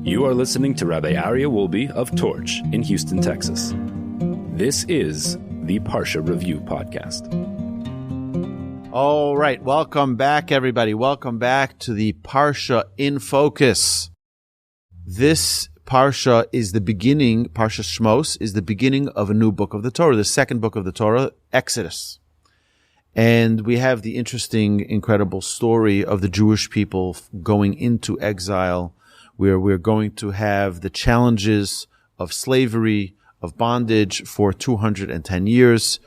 You are listening to Rabbi Aryeh Wolbe of Torch in Houston, Texas. This is the Parsha Review Podcast. All right, welcome back, everybody. Welcome back to the Parsha in Focus. This Parsha is the beginning, Parsha Shemos, is the beginning of a new book of the Torah, the second book of the Torah, Exodus. And we have the interesting, incredible story of the Jewish people going into exile, where we're going to have the challenges of slavery, of bondage for 210 years.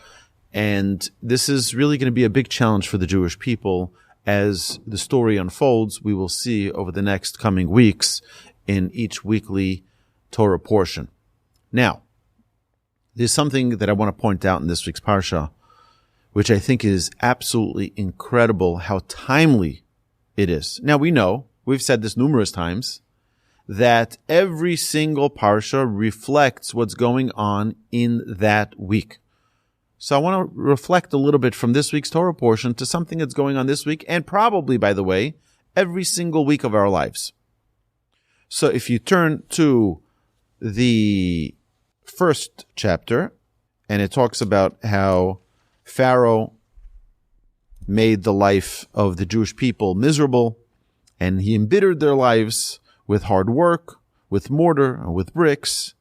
And this is really going to be a big challenge for the Jewish people as the story unfolds. We will see over the next coming weeks in each weekly Torah portion. Now, there's something that I want to point out in this week's Parsha, which I think is absolutely incredible how timely it is. Now, we know, we've said this numerous times, that every single Parsha reflects what's going on in that week. So I want to reflect a little bit from this week's Torah portion to something that's going on this week, and probably, by the way, every single week of our lives. So if you turn to the first chapter, and it talks about how Pharaoh made the life of the Jewish people miserable, and he embittered their lives with hard work, with mortar, and with bricks,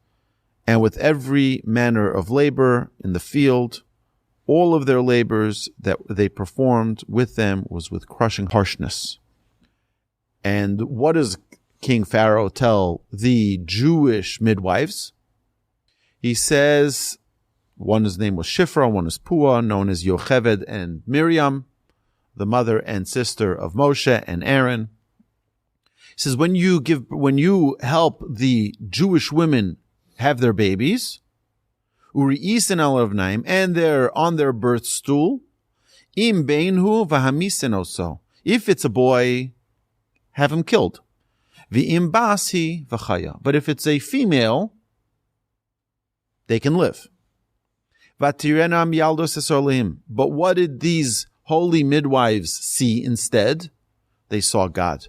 and with every manner of labor in the field. All of their labors that they performed with them was with crushing harshness. And what does King Pharaoh tell the Jewish midwives? He says, one's name was Shifra, one is Pua, known as Yocheved and Miriam, the mother and sister of Moshe and Aaron. He says, when you help the Jewish women have their babies, uri'isen alavnaim, and they're on their birth stool, im beinhu v'hamisen oso. If it's a boy, have him killed. V'im basi v'chaya. But if it's a female, they can live. V'tirenam yaldos esorlehim. But what did these holy midwives see instead? They saw God.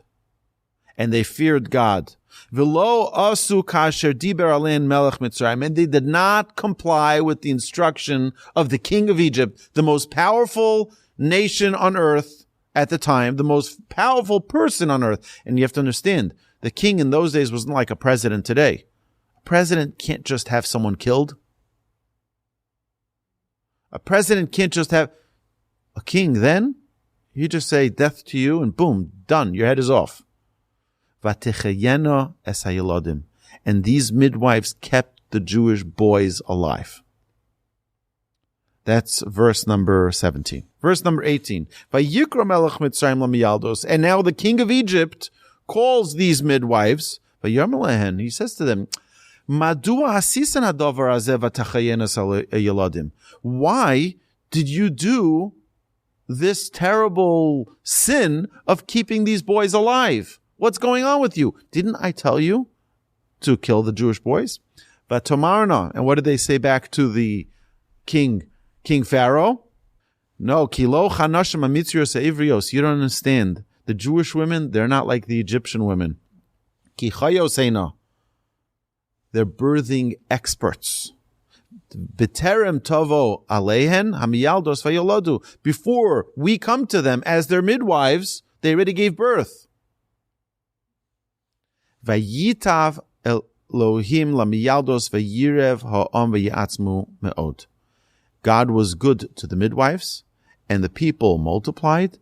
And they feared God. V'lo asu kasher diber alein melech Mitzrayim. And they did not comply with the instruction of the king of Egypt, the most powerful nation on earth at the time, the most powerful person on earth. And you have to understand, the king in those days wasn't like a president today. A president can't just have someone killed. A president can't just have a king. Then you just say death to you and boom, done. Your head is off. Vatechayena es hayeladim. And these midwives kept the Jewish boys alive. That's verse number 17. Verse number 18. Vayikra melech Mitzrayim lamiyaldos. And now the king of Egypt calls these midwives. Vayarmulehen. He says to them, Madua hasisan hadavar hazeh vatechayena es hayeladim. Why did you do this terrible sin of keeping these boys alive? What's going on with you? Didn't I tell you to kill the Jewish boys? But Tomarna, and what did they say back to the King Pharaoh? No, kilo chanashim amitzrios eivrios. You don't understand. The Jewish women, they're not like the Egyptian women. Ki chayosena. They're birthing experts. B'terem tovo alehen hamiyaldos vayolodu. Before we come to them as their midwives, they already gave birth. Vayitav Elohim lamiyaldos vayirev ha'am vayatzmu me'od. God was good to the midwives, and the people multiplied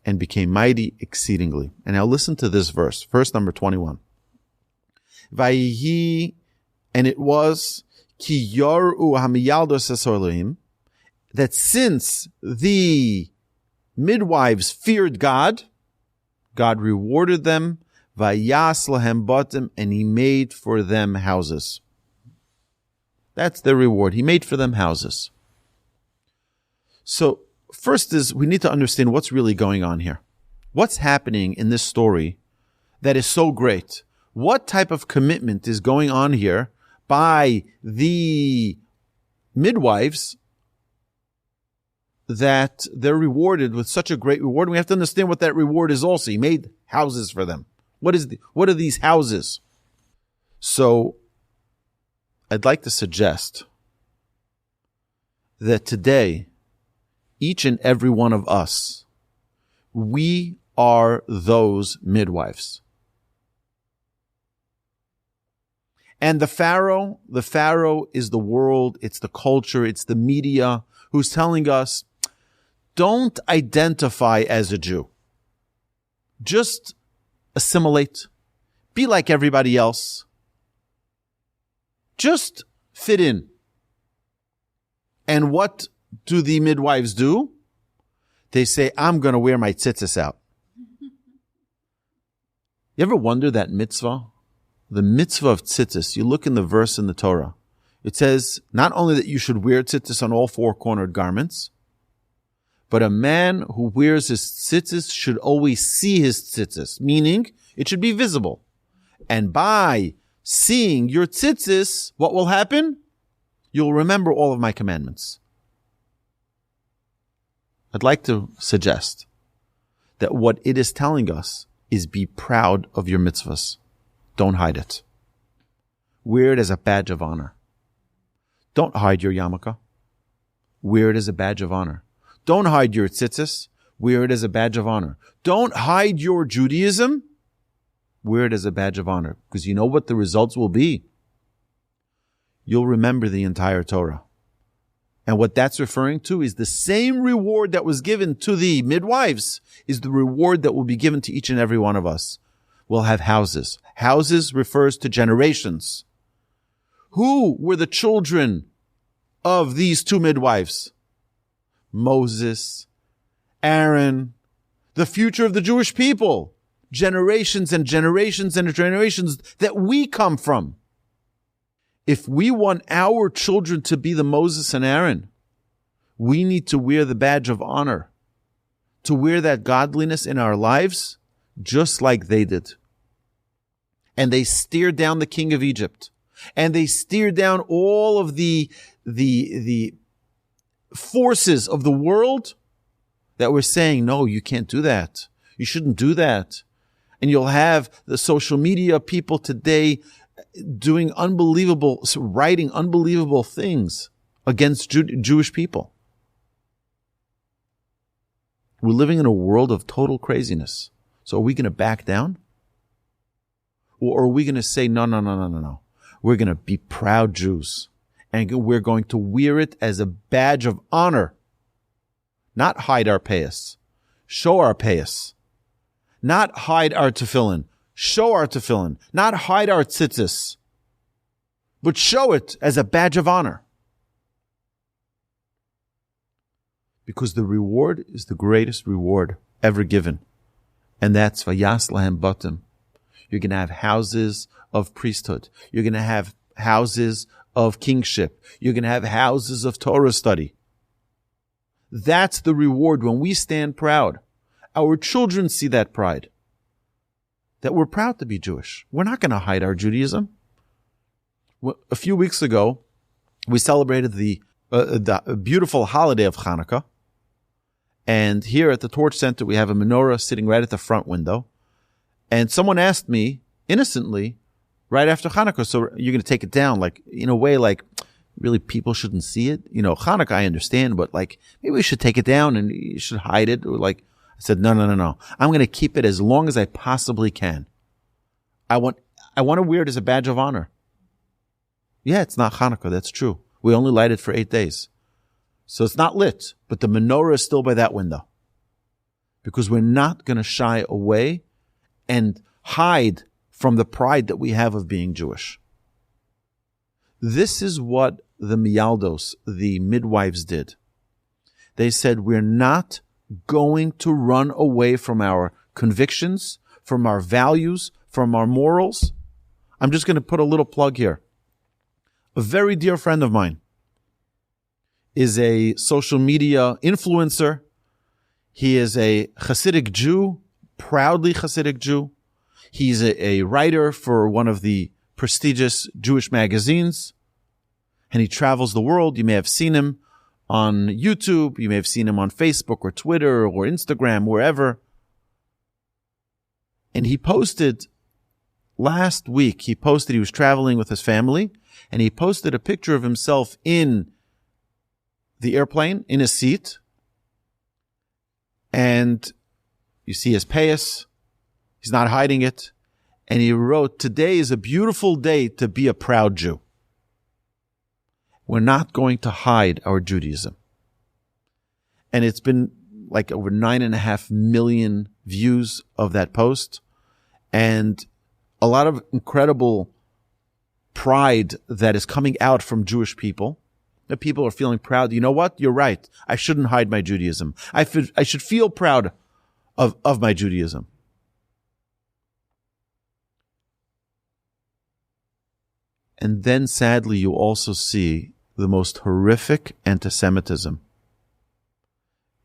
and became mighty exceedingly. And now listen to this verse number 21. Vayihi, and it was ki yoru hamiyaldos es Elohim, that since the midwives feared God, God rewarded them. Vayas lahem batim, and he made for them houses. That's their reward. He made for them houses. So first is we need to understand what's really going on here. What's happening in this story that is so great? What type of commitment is going on here by the midwives that they're rewarded with such a great reward? We have to understand what that reward is also. He made houses for them. What are these houses? So I'd like to suggest that today, each and every one of us, we are those midwives. And the Pharaoh is the world, it's the culture, it's the media who's telling us, don't identify as a Jew. Just assimilate. Be like everybody else. Just fit in. And what do the midwives do? They say, I'm going to wear my tzitzis out. You ever wonder that mitzvah? The mitzvah of tzitzis, you look in the verse in the Torah. It says not only that you should wear tzitzis on all four-cornered garments, but a man who wears his tzitzis should always see his tzitzis, meaning it should be visible. And by seeing your tzitzis, what will happen? You'll remember all of my commandments. I'd like to suggest that what it is telling us is be proud of your mitzvahs. Don't hide it. Wear it as a badge of honor. Don't hide your yarmulke. Wear it as a badge of honor. Don't hide your tzitzis. Wear it as a badge of honor. Don't hide your Judaism. Wear it as a badge of honor. Because you know what the results will be? You'll remember the entire Torah. And what that's referring to is the same reward that was given to the midwives is the reward that will be given to each and every one of us. We'll have houses. Houses refers to generations. Who were the children of these two midwives? Moses, Aaron, the future of the Jewish people. Generations and generations and generations that we come from. If we want our children to be the Moses and Aaron, we need to wear the badge of honor, to wear that godliness in our lives, just like they did. And they stared down the king of Egypt. And they stared down all of the forces of the world that were saying, no, you can't do that. You shouldn't do that. And you'll have the social media people today doing writing unbelievable things against Jewish people. We're living in a world of total craziness. So are we going to back down? Or are we going to say, no. We're going to be proud Jews. And we're going to wear it as a badge of honor. Not hide our payas. Show our payas. Not hide our tefillin. Show our tefillin. Not hide our tzitzis. But show it as a badge of honor. Because the reward is the greatest reward ever given. And that's vayas lahem batim. You're going to have houses of priesthood. You're going to have houses of kingship. You're going to have houses of Torah study. That's the reward when we stand proud. Our children see that pride. That we're proud to be Jewish. We're not going to hide our Judaism. A few weeks ago, we celebrated the beautiful holiday of Hanukkah. And here at the Torch Center, we have a menorah sitting right at the front window. And someone asked me, innocently, right after Hanukkah, so you're going to take it down, like, in a way, like, really people shouldn't see it? You know, Hanukkah, I understand, but like, maybe we should take it down and you should hide it. Or like, I said, no. I'm going to keep it as long as I possibly can. I want to wear it as a badge of honor. Yeah, it's not Hanukkah. That's true. We only light it for 8 days. So it's not lit, but the menorah is still by that window. Because we're not going to shy away and hide from the pride that we have of being Jewish. This is what the miyaldos, the midwives, did. They said, we're not going to run away from our convictions, from our values, from our morals. I'm just going to put a little plug here. A very dear friend of mine is a social media influencer. He is a Hasidic Jew, proudly Hasidic Jew. He's a writer for one of the prestigious Jewish magazines, and he travels the world. You may have seen him on YouTube. You may have seen him on Facebook or Twitter or Instagram, wherever. And he posted last week he posted, he was traveling with his family, and he posted a picture of himself in the airplane, in his seat. And you see his payas. He's not hiding it. And he wrote, "Today is a beautiful day to be a proud Jew." We're not going to hide our Judaism. And it's been like over 9.5 million views of that post. And a lot of incredible pride that is coming out from Jewish people. That people are feeling proud. You know what? You're right. I shouldn't hide my Judaism. I should feel proud of my Judaism. And then sadly, you also see the most horrific anti-Semitism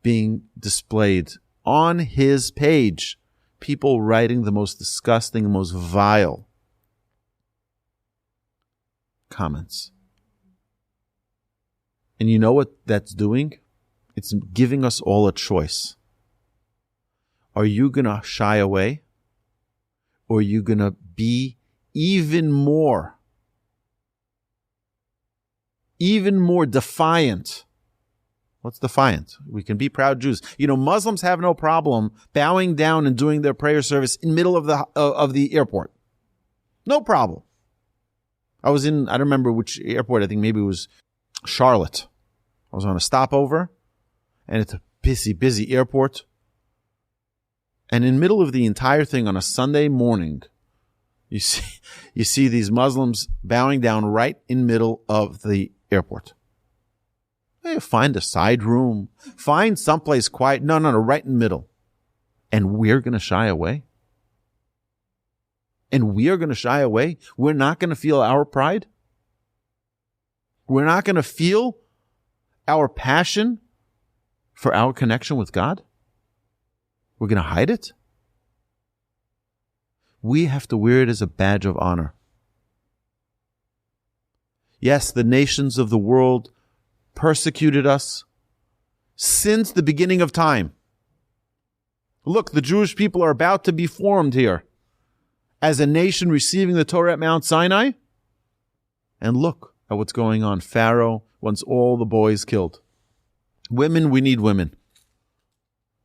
being displayed on his page. People writing the most disgusting, most vile comments. And you know what that's doing? It's giving us all a choice. Are you going to shy away? Or are you going to be even more defiant? What's defiant? We can be proud Jews. You know, Muslims have no problem bowing down and doing their prayer service in the middle of the airport. No problem. I don't remember which airport. I think maybe it was Charlotte. I was on a stopover, and it's a busy airport. And in the middle of the entire thing on a Sunday morning, you see these Muslims bowing down right in the middle of the airport. Hey, find a side room. Find someplace quiet. No, right in the middle. And we're going to shy away? And we are going to shy away? We're not going to feel our pride? We're not going to feel our passion for our connection with God? We're going to hide it? We have to wear it as a badge of honor. Yes, the nations of the world persecuted us since the beginning of time. Look, the Jewish people are about to be formed here as a nation receiving the Torah at Mount Sinai. And look at what's going on. Pharaoh wants all the boys killed. Women, we need women.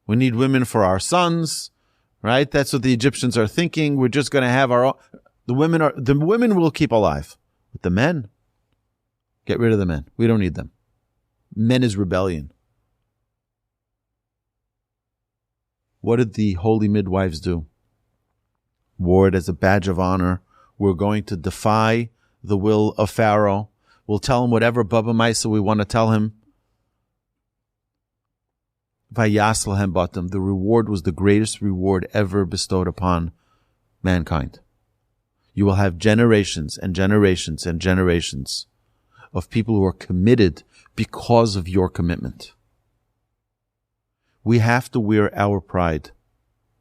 We need women for our sons, right? That's what the Egyptians are thinking. We're just going to have the women will keep alive. But the men, get rid of the men. We don't need them. Men is rebellion. What did the holy midwives do? Wore it as a badge of honor. We're going to defy the will of Pharaoh. We'll tell him whatever Baba Maisa we want to tell him. Vayas lahem batam. The reward was the greatest reward ever bestowed upon mankind. You will have generations and generations and generations of people who are committed because of your commitment. We have to wear our pride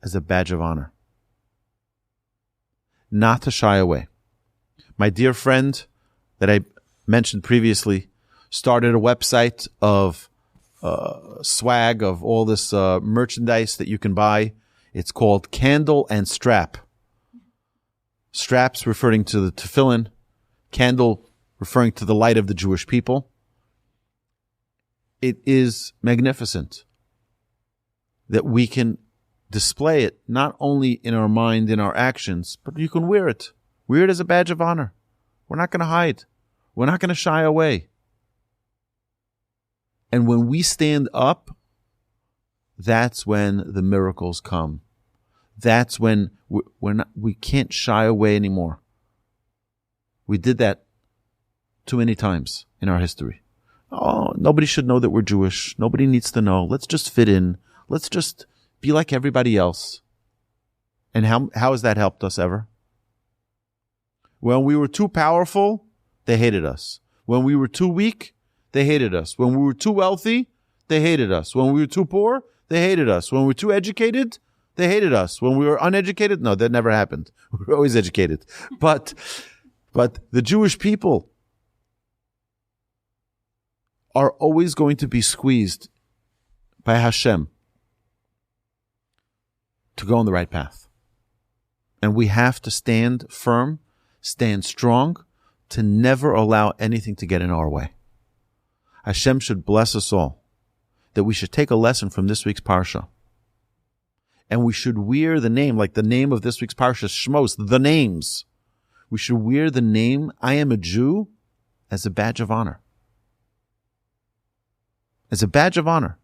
as a badge of honor. Not to shy away. My dear friend that I mentioned previously started a website of swag, of all this merchandise that you can buy. It's called Candle and Strap. Straps referring to the tefillin, candle referring to the light of the Jewish people. It is magnificent that we can display it not only in our mind, in our actions, but you can wear it. Wear it as a badge of honor. We're not going to hide. We're not going to shy away. And when we stand up, that's when the miracles come. That's when we can't shy away anymore. We did that too many times in our history. Oh, nobody should know that we're Jewish. Nobody needs to know. Let's just fit in. Let's just be like everybody else. And how has that helped us ever? When we were too powerful, they hated us. When we were too weak, they hated us. When we were too wealthy, they hated us. When we were too poor, they hated us. When we were too educated, they hated us. When we were uneducated, no, that never happened. We were always educated. But the Jewish people are always going to be squeezed by Hashem to go on the right path. And we have to stand firm, stand strong, to never allow anything to get in our way. Hashem should bless us all, that we should take a lesson from this week's Parsha. And we should wear the name, like the name of this week's Parsha Shemos, the names. We should wear the name, I am a Jew, as a badge of honor. As a badge of honor.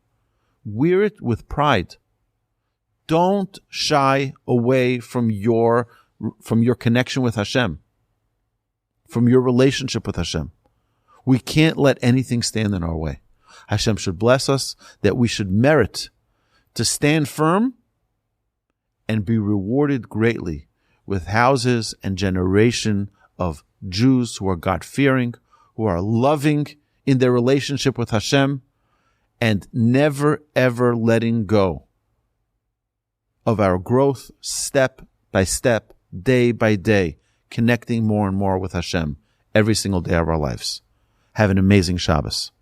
Wear it with pride. Don't shy away from your connection with Hashem, from your relationship with Hashem. We can't let anything stand in our way. Hashem should bless us, that we should merit to stand firm and be rewarded greatly with houses and generation of Jews who are God-fearing, who are loving in their relationship with Hashem, and never, ever letting go of our growth step by step, day by day, connecting more and more with Hashem every single day of our lives. Have an amazing Shabbos.